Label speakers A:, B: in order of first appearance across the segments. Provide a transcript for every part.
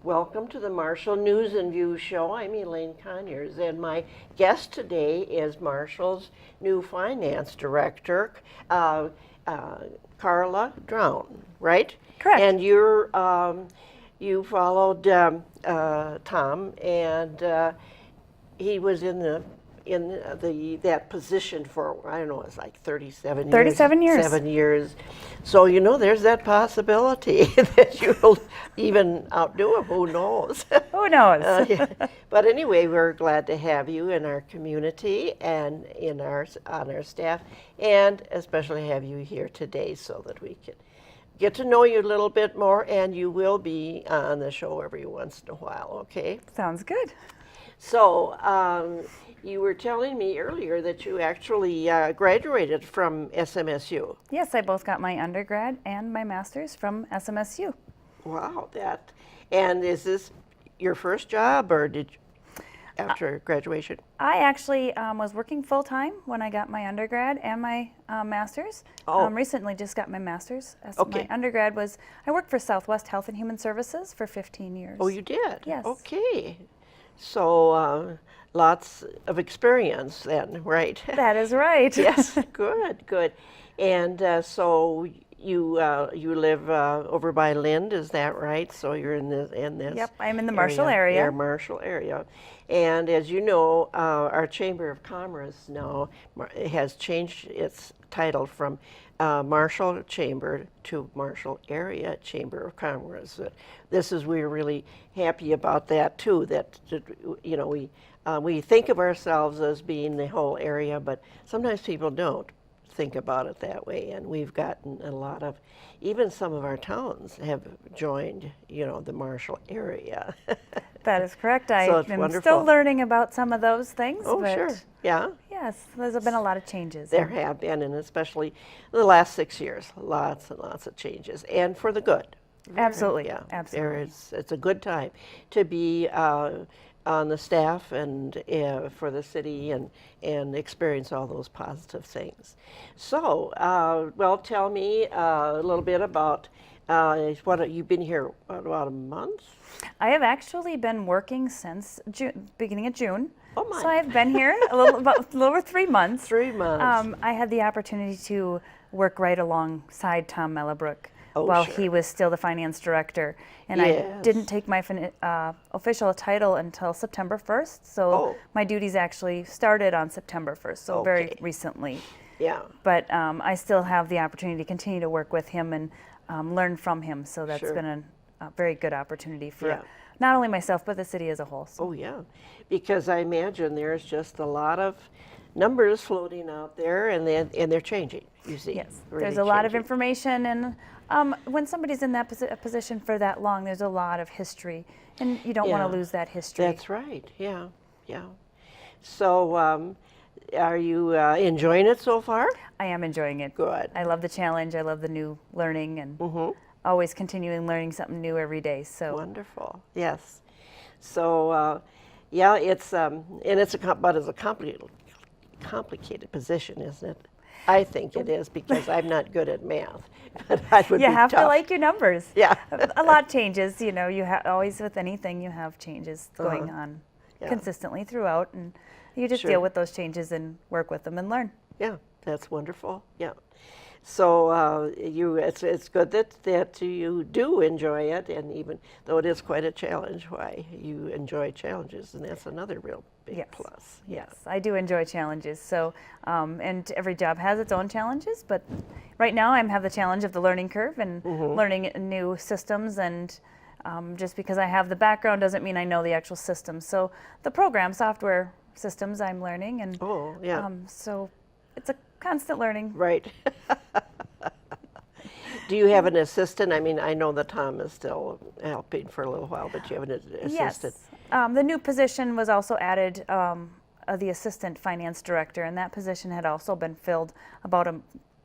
A: Welcome to the Marshall News and Views Show. I'm Elaine Conyers, and my guest today is Marshall's new finance director, Karla Drown, right?
B: Correct.
A: And you followed Tom, and he was in that position for, I don't know, it's like 37 years.
B: 37 years.
A: 7 years. So, there's that possibility that you'll even outdo him. Who knows?
B: Who knows?
A: Yeah. But anyway, we're glad to have you in our community and on our staff, and especially have you here today so that we can get to know you a little bit more, and you will be on the show every once in a while, okay?
B: Sounds good.
A: So, you were telling me earlier that you actually graduated from SMSU.
B: Yes, I both got my undergrad and my master's from SMSU.
A: Wow, and is this your first job, or did you, after graduation?
B: I actually was working full-time when I got my undergrad and my master's.
A: Oh.
B: Recently just got my master's.
A: Okay.
B: My undergrad was, I worked for Southwest Health and Human Services for 15 years.
A: Oh, you did?
B: Yes.
A: Okay. So, lots of experience then, right?
B: That is right.
A: Yes, good. And so you live over by Lind, is that right? So you're in this.
B: Yep, I'm in the Marshall area.
A: Yeah, Marshall area. And as you know, our Chamber of Commerce now has changed its title from Marshall Chamber to Marshall Area Chamber of Commerce. We're really happy about that too. That we think of ourselves as being the whole area, but sometimes people don't think about it that way. And we've gotten a lot of, even some of our towns have joined, the Marshall area.
B: That is correct.
A: So
B: I
A: it's
B: am
A: wonderful.
B: still learning about some of those things.
A: Oh,
B: but
A: sure. Yeah.
B: Yes, there's been a lot of changes.
A: There have been, and especially the last 6 years, lots and lots of changes, and for the good.
B: Absolutely.
A: Yeah,
B: Absolutely.
A: it's a good time to be on the staff and for the city and experience all those positive things. So, tell me a little bit about what you've been here about a month.
B: I have actually been working since beginning of June.
A: Oh my!
B: So I've been here a little over 3 months.
A: 3 months.
B: I had the opportunity to work right alongside Tom Mellebrook
A: Oh,
B: while
A: sure.
B: he was still the finance director, and
A: Yes.
B: I didn't take my official title until September 1st. So
A: Oh.
B: my duties actually started on September 1st, so very
A: Okay.
B: recently.
A: Yeah.
B: But I still have the opportunity to continue to work with him and learn from him. So that's
A: Sure.
B: been a very good opportunity for
A: Yeah.
B: not only myself, but the city as a whole. So.
A: Oh, yeah, because I imagine there's just a lot of numbers floating out there, and they're changing, you see.
B: Yes,
A: Really
B: there's a lot of
A: changing.
B: information, and when somebody's in that position for that long, there's a lot of history, and you don't want
A: Yeah.
B: to lose that history.
A: That's right, yeah. So, are you enjoying it so far?
B: I am enjoying it.
A: Good.
B: I love the challenge. I love the new learning, and always continuing learning something new every day. So
A: Wonderful, yes. So, yeah, it's a complicated position, isn't it? I think it is, because I'm not good at math. But that would
B: you
A: be
B: have to
A: tough.
B: like your numbers.
A: Yeah.
B: A lot changes. You always with anything you have changes going on
A: Yeah.
B: consistently throughout, and you just
A: Sure.
B: deal with those changes and work with them and learn.
A: Yeah, that's wonderful. Yeah. So it's good that you do enjoy it, and even though it is quite a challenge, why you enjoy challenges, and that's another real big
B: Yes.
A: plus.
B: Yes, I do enjoy challenges. So, and every job has its own challenges, but right now I have the challenge of the learning curve and learning new systems. And just because I have the background doesn't mean I know the actual system. So the software systems I'm learning, and
A: Oh, yeah.
B: so it's a constant learning.
A: Right. Do you have an assistant? I mean, I know that Tom is still helping for a little while, but you have an assistant.
B: Yes. The new position was also added, the assistant finance director, and that position had also been filled about a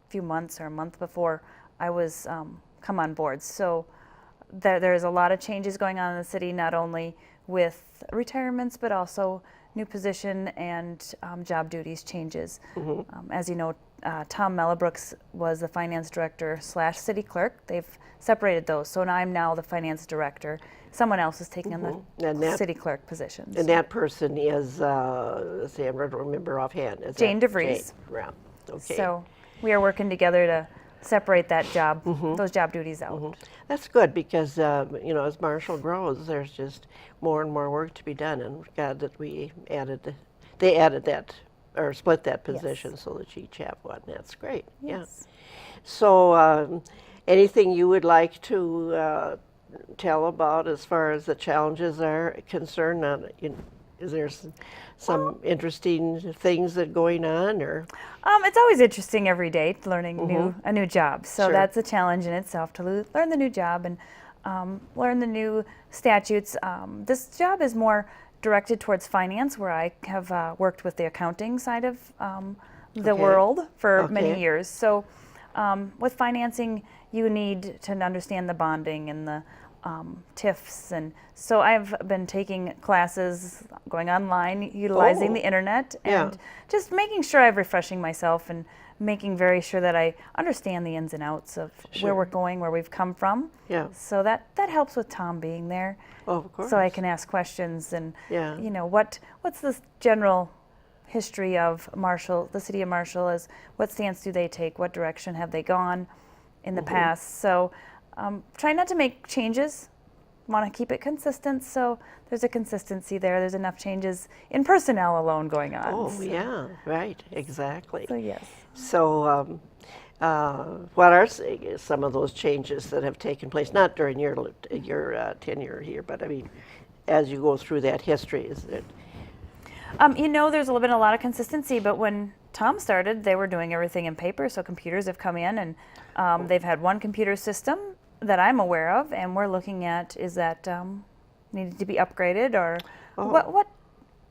B: few months or a month before I was come on board. So there's a lot of changes going on in the city, not only with retirements, but also new position and job duties changes. As you know, Tom Mellabrooks was the finance director / city clerk. They've separated those, so now I'm the finance director. Someone else is taking on
A: And
B: the
A: that-
B: city clerk positions.
A: And that person is, let's see, I don't remember offhand. Is
B: Jane
A: that
B: DeVries.
A: Jane? Yeah. Okay.
B: So we are working together to separate that job, those job duties out.
A: That's good because, as Marshall grows, there's just more and more work to be done. And glad that they added that, or split that position so that you each have one. That's great.
B: Yes.
A: Yeah. So anything you would like to tell about as far as the challenges are concerned? Is there some interesting things that going on, or?
B: It's always interesting every day learning a new job. So
A: Sure.
B: that's a challenge in itself to learn the new job and learn the new statutes. This job is more directed towards finance, where I have worked with the accounting side of the
A: Okay.
B: world for many
A: Okay.
B: years. So with financing, you need to understand the bonding and the TIFs, and so I've been taking classes, going online, utilizing the internet, and
A: Yeah.
B: just making sure I'm refreshing myself and making very sure that I understand the ins and outs of where we're going, where we've come from.
A: Yeah.
B: So that helps with Tom being there.
A: Oh, of course.
B: So I can ask questions and
A: Yeah.
B: what's the general history of Marshall, the city of Marshall, is what stance do they take, what direction have they gone in the past. So try not to make changes, want to keep it consistent, so there's a consistency there. There's enough changes in personnel alone going on.
A: Oh, yeah, right, exactly.
B: So yes.
A: So, what are some of those changes that have taken place? Not during your tenure here, but I mean, as you go through that history, is it?
B: There's been a lot of consistency, but when Tom started, they were doing everything in paper, so computers have come in, and they've had one computer system that I'm aware of, and we're looking at is that needed to be upgraded, or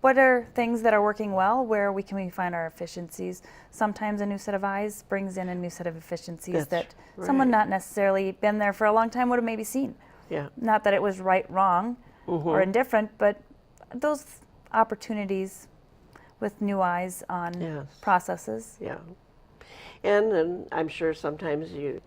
B: what are things that are working well, where can we find our efficiencies. Sometimes a new set of eyes brings in a new set of efficiencies
A: That's
B: that someone
A: right.
B: not necessarily been there for a long time would have maybe seen.
A: Yeah.
B: Not that it was right, wrong, or indifferent, but those opportunities with new eyes on
A: Yes.
B: processes.
A: Yeah. And I'm sure sometimes you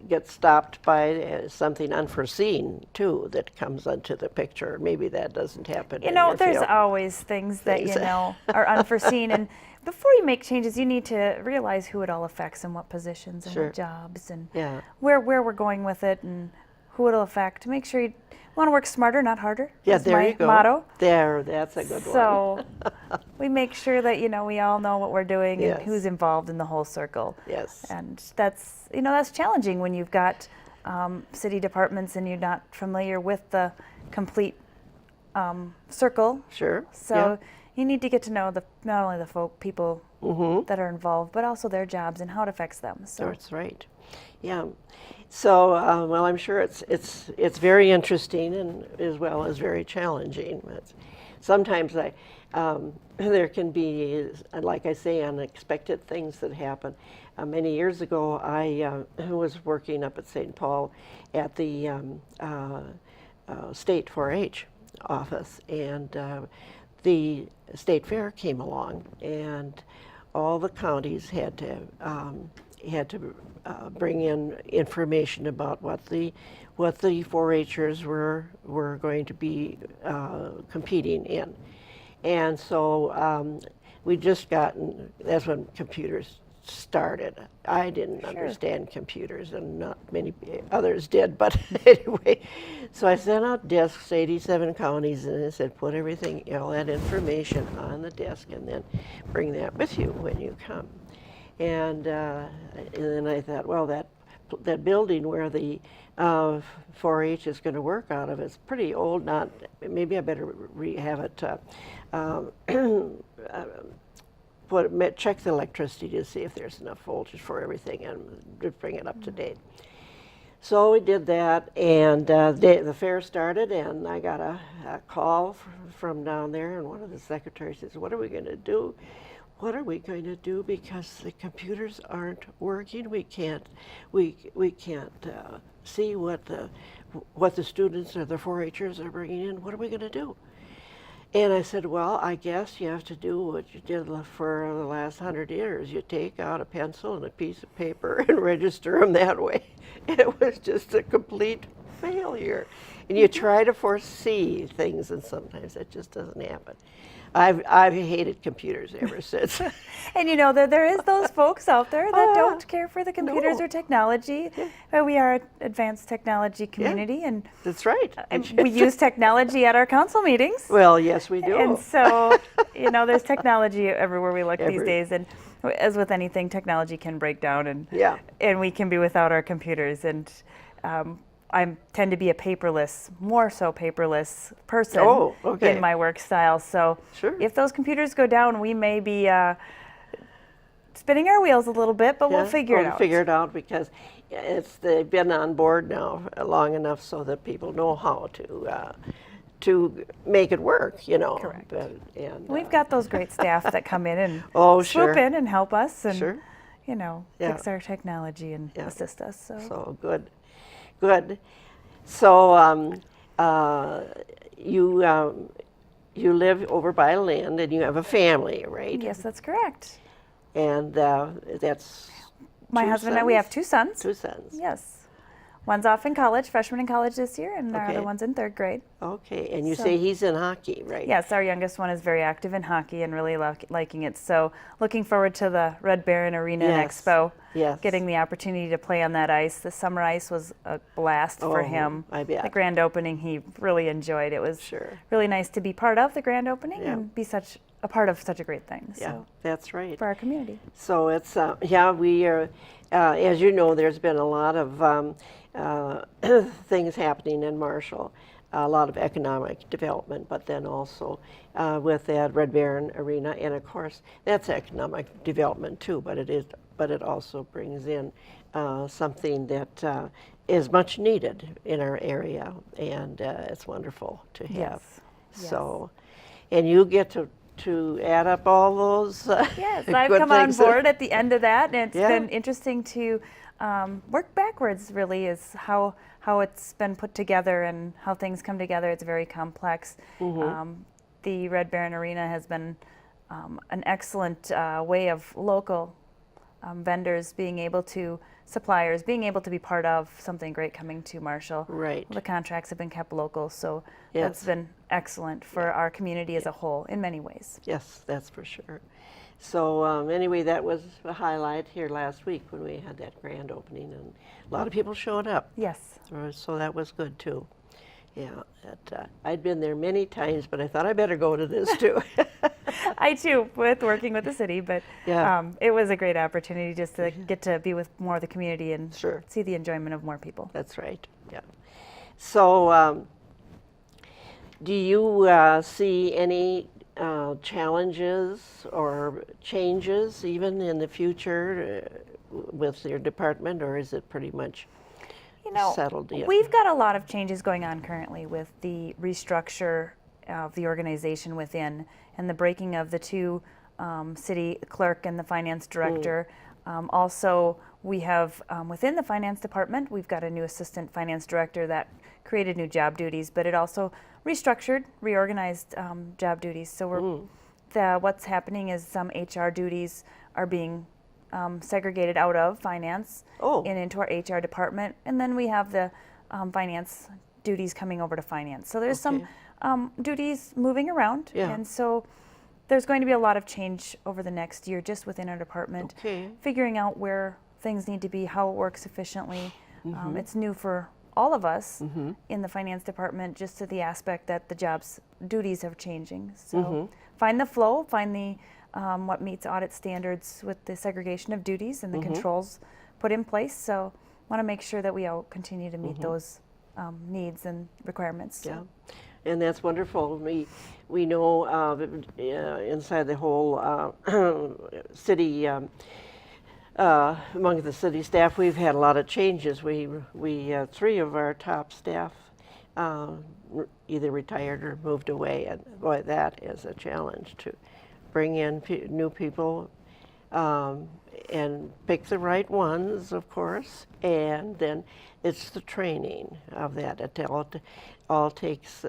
A: get stopped by something unforeseen too that comes into the picture. Maybe that doesn't happen. in your
B: There's
A: field.
B: always things that are unforeseen, and before you make changes, you need to realize who it all affects and what positions and
A: Sure.
B: what jobs and
A: Yeah.
B: where we're going with it and who it'll affect. Make sure you want to work smarter, not harder.
A: Yeah,
B: is
A: there
B: my
A: you go.
B: motto.
A: That's a good one.
B: So we make sure that we all know what we're doing
A: Yes.
B: and who's involved in the whole circle.
A: Yes.
B: And that's challenging when you've got city departments and you're not familiar with the complete circle.
A: Sure.
B: So you need to get to know not only the people that are involved, but also their jobs and how it affects them. So
A: That's right. Yeah. So, well, I'm sure it's very interesting and as well as very challenging. But sometimes there can be, like I say, unexpected things that happen. Many years ago, I was working up at St. Paul at the state 4-H office, and the state fair came along, and all the counties had to bring in information about what the 4-Hers were going to be competing in, and so we just gotten. That's when computers started. I didn't understand computers, and not many others did. But anyway, so I sent out discs to 87 counties, and I said, put everything, all that information on the disc, and then bring that with you when you come. And then I thought, well, that building where the 4-H is going to work out of is pretty old. Maybe I better have it. Check the electricity to see if there's enough voltage for everything and to bring it up to date. So we did that, and the fair started, and I got a call from down there, and one of the secretaries says, "What are we going to do? What are we going to do because the computers aren't working? We can't see what the students or the 4-Hers are bringing in. What are we going to do?" And I said, well, I guess you have to do what you did for the last 100 years. You take out a pencil and a piece of paper and register them that way. And it was just a complete failure. And you try to foresee things, and sometimes that just doesn't happen. I've hated computers ever since.
B: And you know, there is those folks out there that don't care for the computers
A: no.
B: or technology. We are an advanced technology community, and
A: That's right.
B: we use technology at our council meetings.
A: Well, yes, we do.
B: And so, you know, there's technology everywhere we look these
A: Every-
B: days, and as with anything, technology can break down, and
A: Yeah.
B: and we can be without our computers. And I tend to be a more so paperless person
A: Oh, okay.
B: in my work style. So
A: Sure.
B: if those computers go down, we may be spinning our wheels a little bit, but we'll figure it out.
A: Figure it out, because they've been on board now long enough so that people know how to make it work, you know.
B: Correct.
A: And
B: We've got those great staff that come in and
A: Oh,
B: swoop
A: sure.
B: in and help us and,
A: Sure.
B: you know,
A: Yeah.
B: fix our technology and
A: Yeah.
B: assist us.
A: So good. So you live over by land, and you have a family, right?
B: Yes, that's correct.
A: And that's
B: My
A: two
B: husband and we have two sons.
A: Two sons.
B: Yes. One's off in college, freshman in college this year, and our
A: Okay.
B: other one's in third grade.
A: Okay, and you
B: So-
A: say he's in hockey, right?
B: Yes, our youngest one is very active in hockey and really liking it. So looking forward to the Red Baron Arena and
A: Yes.
B: Expo.
A: Yes.
B: Getting the opportunity to play on that ice. The summer ice was a blast for
A: Oh,
B: him.
A: I bet.
B: The grand opening he really enjoyed. It was
A: Sure.
B: really nice to be part of the grand opening
A: Yeah.
B: and be such a part of such a great thing.
A: Yeah,
B: So
A: that's right.
B: for our community.
A: So it's we are, as you know, there's been a lot of things happening in Marshall, a lot of economic development, but then also with that Red Baron Arena, and of course that's economic development too. But it also brings in something that is much needed in our area, and it's wonderful to have.
B: Yes. Yes.
A: So, and you get to add up all those.
B: Yes, I've
A: good
B: come on
A: things that-
B: board at the end of that, and it's
A: Yeah.
B: been interesting to work backwards, really, is how it's been put together and how things come together. It's very complex. The Red Baron Arena has been an excellent way of local vendors suppliers being able to be part of something great coming to Marshall.
A: Right.
B: The contracts have been kept local, so
A: Yes.
B: that's been excellent for our community as a whole in many ways.
A: Yes, that's for sure. So anyway, that was a highlight here last week when we had that grand opening, and a lot of people showed up.
B: Yes.
A: So that was good too. Yeah, I'd been there many times, but I thought I better go to this too.
B: I too, with working with the city, but
A: Yeah.
B: it was a great opportunity just to get to be with more of the community and
A: Sure.
B: see the enjoyment of more people.
A: That's right. Yeah. So, do you see any challenges or changes even in the future with your department, or is it pretty much
B: You know,
A: settled yet?
B: we've got a lot of changes going on currently with the restructure of the organization within and the breaking of the two city clerk and the finance director. Also, we have within the finance department, we've got a new assistant finance director that created new job duties, but it also reorganized job duties. So what's happening is some HR duties are being segregated out of finance
A: Oh.
B: and into our HR department, and then we have the finance duties coming over to finance. So there's some duties moving around,
A: Yeah.
B: and so there's going to be a lot of change over the next year just within our department,
A: Okay.
B: figuring out where things need to be, how it works efficiently. It's new for all of us in the finance department, just to the aspect that the job's duties are changing. So find the flow, find the what meets audit standards with the segregation of duties and the controls put in place. So want to make sure that we all continue to meet those needs and requirements.
A: Yeah, and that's wonderful. We know inside the whole city, among the city staff, we've had a lot of changes. We three of our top staff either retired or moved away, and boy, that is a challenge to bring in new people um, and pick the right ones, of course, and then it's the training of that. All takes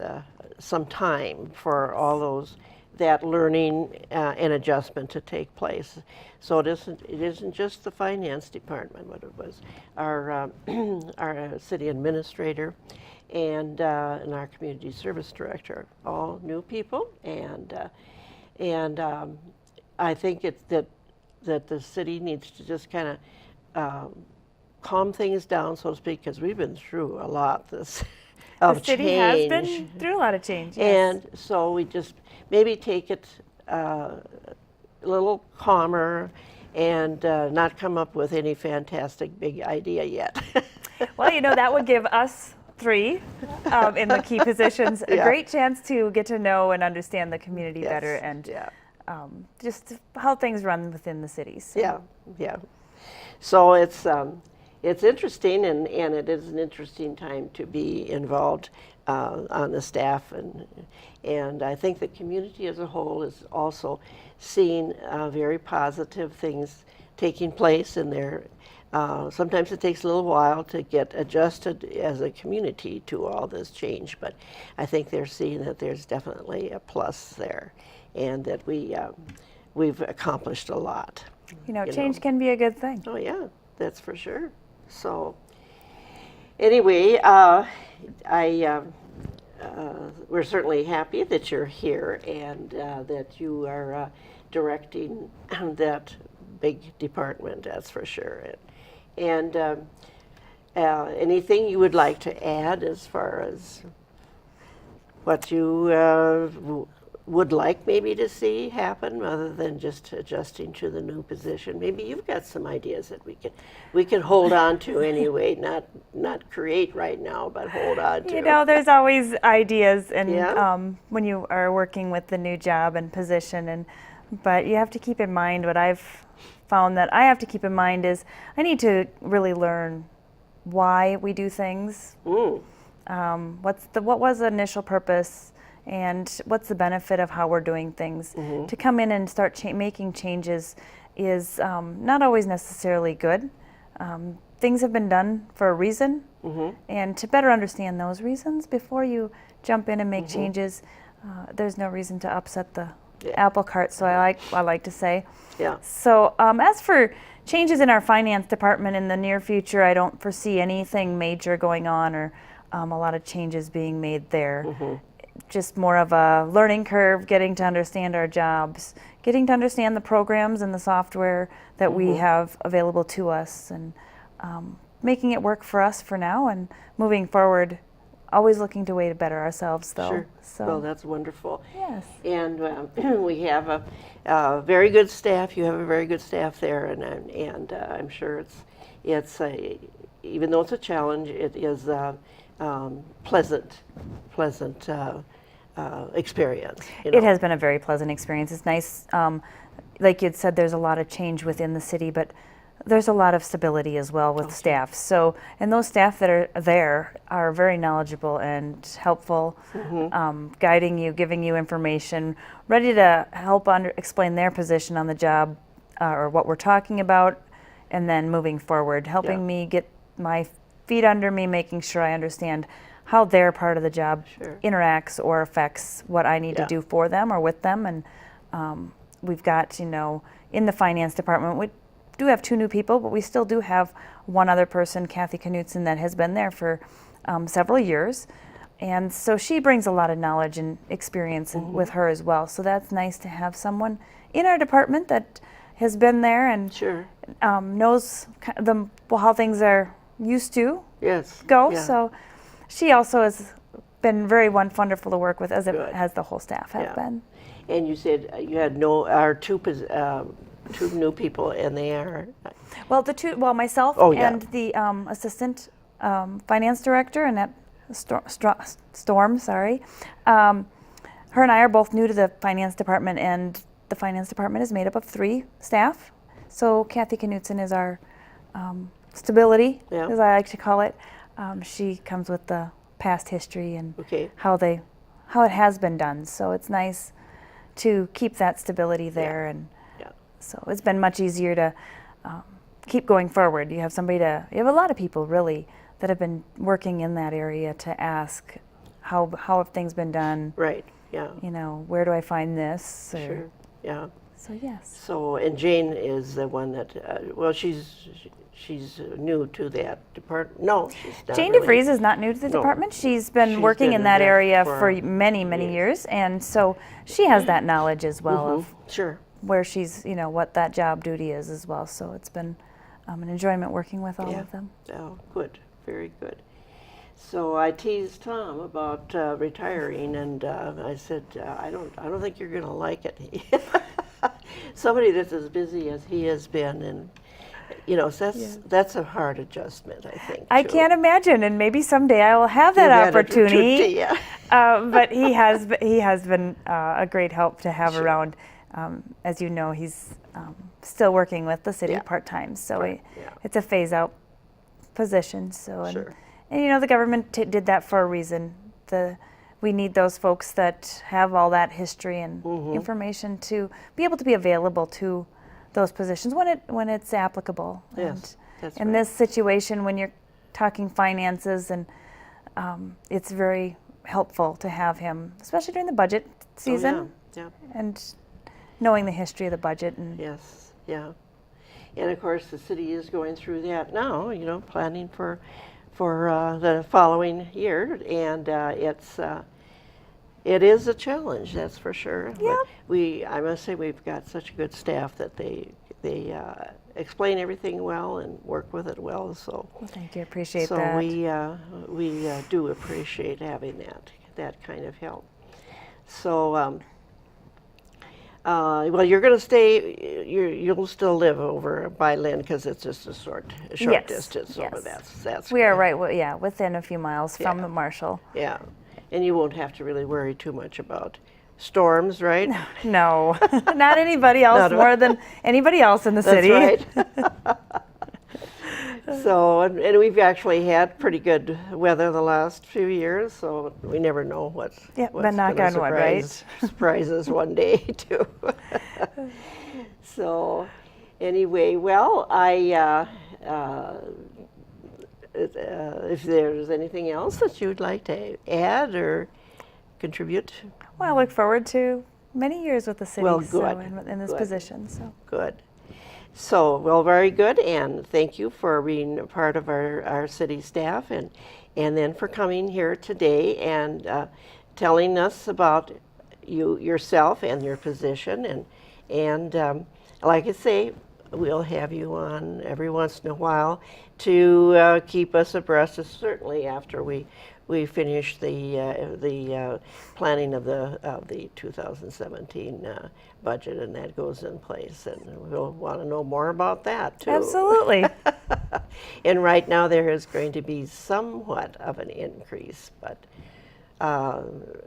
A: some time for all those that learning and adjustment to take place. So it isn't just the finance department, what it was. Our our city administrator and our community service director, all new people, and I think it's that the city needs to just kind of calm things down, so to speak, because we've been through a lot this of
B: The city
A: change.
B: has been through a lot of change. Yes.
A: And so we just maybe take it a little calmer and not come up with any fantastic big idea yet.
B: Well, that would give us three in the key positions a
A: Yeah.
B: great chance to get to know and understand the community
A: Yes,
B: better and
A: yeah.
B: just how things run within the cities. So.
A: Yeah. So it's interesting, and it is an interesting time to be involved on the staff, and I think the community as a whole is also seeing very positive things taking place in there. Sometimes it takes a little while to get adjusted as a community to all this change, but I think they're seeing that there's definitely a plus there, and that we've accomplished a lot.
B: Change can be a good thing.
A: Oh yeah, that's for sure. So anyway, we're certainly happy that you're here and that you are directing that big department. That's for sure. And anything you would like to add as far as what you would like maybe to see happen, other than just adjusting to the new position? Maybe you've got some ideas that we can hold on to anyway, not create right now, but hold on to.
B: There's always ideas, and
A: Yeah.
B: when you are working with the new job and position, but you have to keep in mind what I've found that I have to keep in mind is I need to really learn why we do things. What was the initial purpose? And what's the benefit of how we're doing things?
A: Mm-hmm.
B: To come in and start making changes is not always necessarily good. Things have been done for a reason, and to better understand those reasons before you jump in and make changes, there's no reason to upset the apple cart. So I like to say.
A: Yeah.
B: So as for changes in our finance department in the near future, I don't foresee anything major going on or a lot of changes being made there. Just more of a learning curve, getting to understand our jobs, getting to understand the programs and the software that we have available to us, and making it work for us for now, and moving forward, always looking to way to better ourselves, though.
A: Sure.
B: So,
A: Well, that's wonderful.
B: yes.
A: And we have a very good staff. You have a very good staff there, and I'm sure it's even though it's a challenge, it is pleasant experience.
B: It has been a very pleasant experience. It's nice, like you'd said, there's a lot of change within the city, but there's a lot of stability as well with staff. So, and those staff that are there are very knowledgeable and helpful, guiding you, giving you information, ready to help explain their position on the job or what we're talking about, and then moving forward, helping me get my feet under me, making sure I understand how their part of the job interacts or affects what I need to do for them or with them. And we've got, in the finance department, we do have 2 new people, but we still do have one other person, Kathy Knutson, that has been there for several years. And so she brings a lot of knowledge and experience with her as well. So that's nice to have someone in our department that has been there and knows how things are used to go.
A: Yeah.
B: So she also has been very wonderful to work with, as it has the whole staff have been.
A: And you said you had two new people, and they are
B: Myself and the assistant finance director, Annette Storm. Sorry, her and I are both new to the finance department, and the finance department is made up of 3 staff. So Kathy Knutson is our stability, as I like to call it. She comes with the past history and how it has been done. So it's nice to keep that stability there, and So it's been much easier to keep going forward. You have a lot of people really that have been working in that area to ask how have things been done?
A: Right, yeah.
B: You know, where do I find this?
A: Sure, yeah.
B: So yes.
A: So, and Jane is the one that, well, she's new to that department. No, she's not
B: Jane
A: really.
B: DeVries is not new to the
A: No.
B: department. She's been
A: She's
B: working
A: been
B: in
A: in
B: that
A: that
B: area
A: for
B: for many, many years, and so she has that knowledge as well of
A: Sure.
B: where she's, you know, what that job duty is as well. So it's been an enjoyment working with all
A: Yeah.
B: of them.
A: Oh, good, very good. So I teased Tom about retiring, and I said, I don't think you're going to like it. Somebody that's as busy as he has been, and you know, so that's a hard adjustment, I think.
B: I
A: too.
B: can't imagine, and maybe someday I will have that
A: You've had
B: opportunity.
A: yeah.
B: But he has been a great help to have
A: Sure.
B: around. As you know, he's still working with the city
A: Yeah.
B: part-time, so
A: Right, yeah.
B: it's a phase-out position. So,
A: Sure.
B: and you know, the government did that for a reason. We need those folks that have all that history and information to be able to be available to those positions when it's applicable.
A: Yes,
B: And
A: that's
B: in
A: right.
B: this situation, when you're talking finances, and it's very helpful to have him, especially during the budget season,
A: Oh, yeah.
B: and knowing the history of the budget. And
A: Yes, yeah. And of course, the city is going through that now, you know, planning for the following year, and it is a challenge, that's for sure.
B: Yeah.
A: But I must say, we've got such a good staff that they explain everything well and work with it well. So,
B: well, thank you, I appreciate
A: so
B: that.
A: we do appreciate having that kind of help. So. Well, you're going to stay. You'll still live over by Lynn because it's just a short
B: Yes,
A: distance over.
B: yes.
A: That's
B: We are
A: good.
B: right, within a few miles from
A: Yeah.
B: the Marshall.
A: Yeah, and you won't have to really worry too much about storms, right?
B: No, not anybody else
A: Not a-
B: more than anybody else in the
A: That's
B: city.
A: right. So, and we've actually had pretty good weather the last few years, so we never know what's
B: but knock
A: gonna
B: on wood, right?
A: surprise us one day too. So, anyway, well, if there's anything else that you'd like to add or contribute,
B: Well, I look forward to many years with the city.
A: Well,
B: so
A: good,
B: in this
A: good.
B: position. So
A: good. So, well, very good, and thank you for being a part of our city staff, and then for coming here today and telling us about yourself and your position, and like I say, we'll have you on every once in a while to keep us abreast, certainly after we finish the planning of the 2017 budget, and that goes in place, and we'll want to know more about that too.
B: absolutely.
A: And right now there is going to be somewhat of an increase, but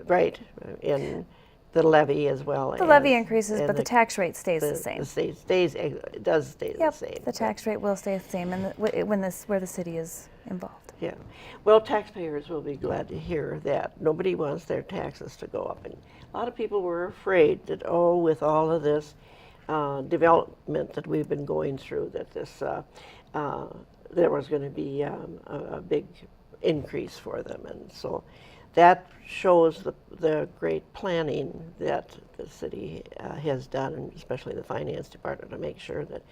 A: right in the levy as well.
B: The levy increases, but the tax rate stays the same.
A: It does stay the same.
B: The tax rate will stay the same, and where the city is involved.
A: Yeah. Well, taxpayers will be glad to hear that. Nobody wants their taxes to go up. And a lot of people were afraid that, with all of this development that we've been going through, that there was going to be a big increase for them. And so that shows the great planning that the city has done, and especially the finance department, to make sure that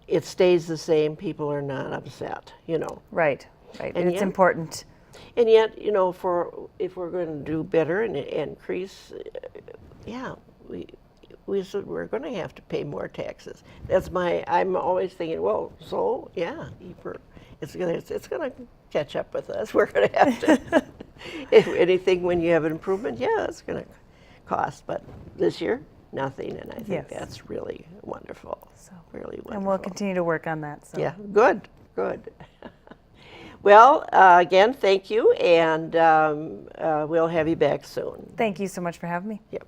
A: it stays the same. People are not upset, you know.
B: Right.
A: And
B: And it's
A: yet-
B: important.
A: And yet, you know, if we're going to do better and increase, we're going to have to pay more taxes. I'm always thinking, well, so yeah, it's going to catch up with us. We're going to have to. If anything, when you have an improvement, it's going to cost. But this year, nothing, and I think
B: Yes.
A: that's really wonderful.
B: So,
A: Really wonderful.
B: and we'll continue to work on that. So.
A: Yeah, good. Well, again, thank you, and we'll have you back soon.
B: Thank you so much for having me.
A: Yep.